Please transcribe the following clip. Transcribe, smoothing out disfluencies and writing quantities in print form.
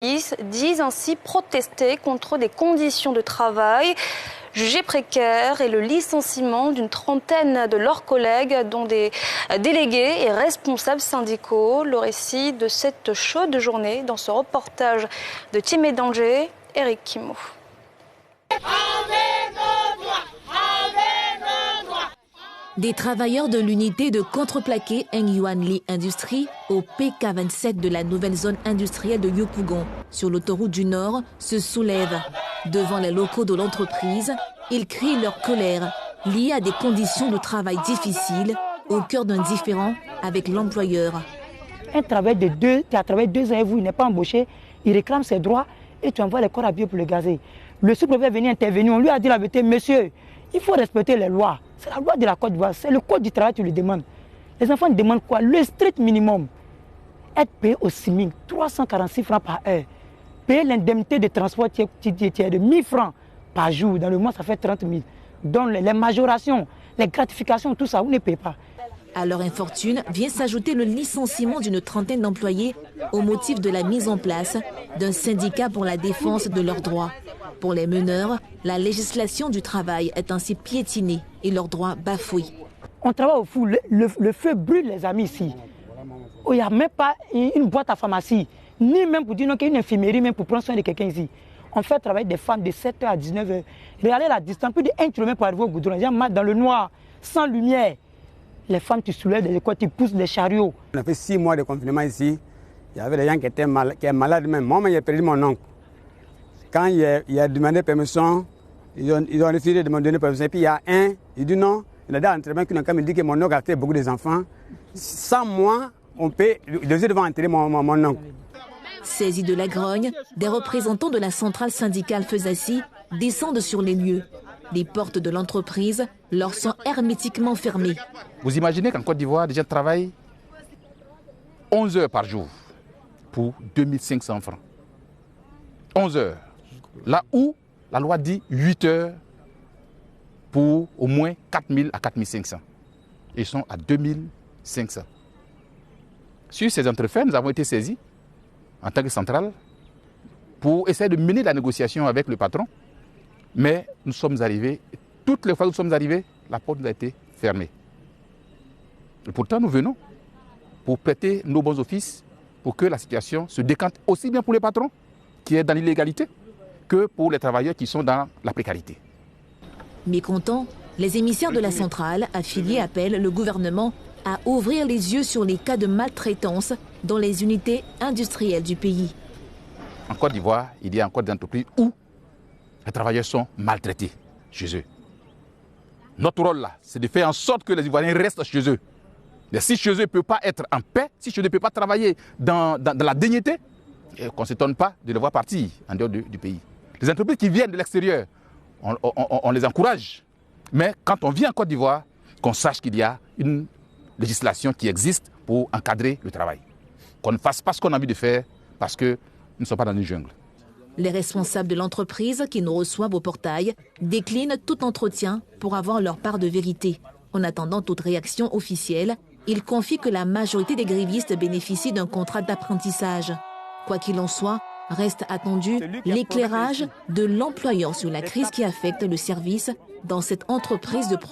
disent ainsi protester contre des conditions de travail jugées précaires et le licenciement d'une trentaine de leurs collègues, dont des délégués et responsables syndicaux. Le récit de cette chaude journée dans ce reportage de Timé Danger, Eric Kimo. Des travailleurs de l'unité de contreplaqué Nguyen Li Industrie au PK27 de la nouvelle zone industrielle de Yopougon, sur l'autoroute du Nord, se soulèvent. Devant les locaux de l'entreprise, ils crient leur colère liée à des conditions de travail difficiles, au cœur d'un différend avec l'employeur. Un travail qui a travaillé 2 ans et vous, il n'est pas embauché, il réclame ses droits et tu envoies les corps à pied pour le gazer. Le sous-préfet est venu intervenir, on lui a dit la vérité, monsieur, il faut respecter les lois. C'est la loi de la Côte d'Ivoire, c'est le code du travail qui le demande. Les enfants demandent quoi? Le strict minimum. Être payé au SMIC, 346 francs par heure. Payer l'indemnité de transport qui est de 1000 francs par jour. Dans le mois, ça fait 30 000. Donc les majorations, les gratifications, tout ça, vous ne payez pas. À leur infortune vient s'ajouter le licenciement d'une trentaine d'employés au motif de la mise en place d'un syndicat pour la défense de leurs droits. Pour les meneurs, la législation du travail est ainsi piétinée et leurs droits bafoués. On travaille au fou, le feu brûle les amis ici. Il n'y a même pas une boîte à pharmacie, ni même pour dire qu'il y a une infirmerie même pour prendre soin de quelqu'un ici. On fait travailler des femmes de 7h à 19h. Regardez la distance, plus de 1 km pour arriver au goudron. Il y a mal dans le noir, sans lumière. Les femmes, tu soulèves des écoles, tu pousses les chariots. On a fait 6 mois de confinement ici. Il y avait des gens qui étaient malades même. Moi, j'ai perdu mon oncle. Quand il a demandé permission, ils ont refusé de me donner permission. Et puis il y a un, il dit non. Il a dit à l'entraînement qui me dit que mon oncle a fait beaucoup d'enfants. Sans moi, on peut, il devait devoir enterrer mon oncle. Saisis de la grogne, des représentants de la centrale syndicale Feuzassi descendent sur les lieux. Les portes de l'entreprise leur sont hermétiquement fermées. Vous imaginez qu'en Côte d'Ivoire, des gens travaillent 11 heures par jour pour 2500 francs. 11 heures. Là où la loi dit 8 heures pour au moins 4000 à 4500. Ils sont à 2500. Sur ces entrefaits, nous avons été saisis en tant que centrale pour essayer de mener la négociation avec le patron. Mais nous sommes arrivés, toutes les fois que nous sommes arrivés, la porte nous a été fermée. Et pourtant, nous venons pour prêter nos bons offices pour que la situation se décante aussi bien pour les patrons qui est dans l'illégalité que pour les travailleurs qui sont dans la précarité. Mécontents, les émissaires de la centrale affiliés appellent le gouvernement à ouvrir les yeux sur les cas de maltraitance dans les unités industrielles du pays. En Côte d'Ivoire, il y a encore des entreprises où les travailleurs sont maltraités chez eux. Notre rôle là, c'est de faire en sorte que les Ivoiriens restent chez eux. Mais si chez eux ne peut pas être en paix, si chez eux ne peut pas travailler dans la dignité, qu'on ne s'étonne pas de les voir partir en dehors du pays. Les entreprises qui viennent de l'extérieur, on les encourage. Mais quand on vient en Côte d'Ivoire, qu'on sache qu'il y a une législation qui existe pour encadrer le travail. Qu'on ne fasse pas ce qu'on a envie de faire parce que nous ne sommes pas dans une jungle. Les responsables de l'entreprise qui nous reçoivent au portail déclinent tout entretien pour avoir leur part de vérité. En attendant toute réaction officielle, ils confient que la majorité des grévistes bénéficient d'un contrat d'apprentissage. Quoi qu'il en soit, reste attendu l'éclairage de l'employeur sur la crise qui affecte le service dans cette entreprise de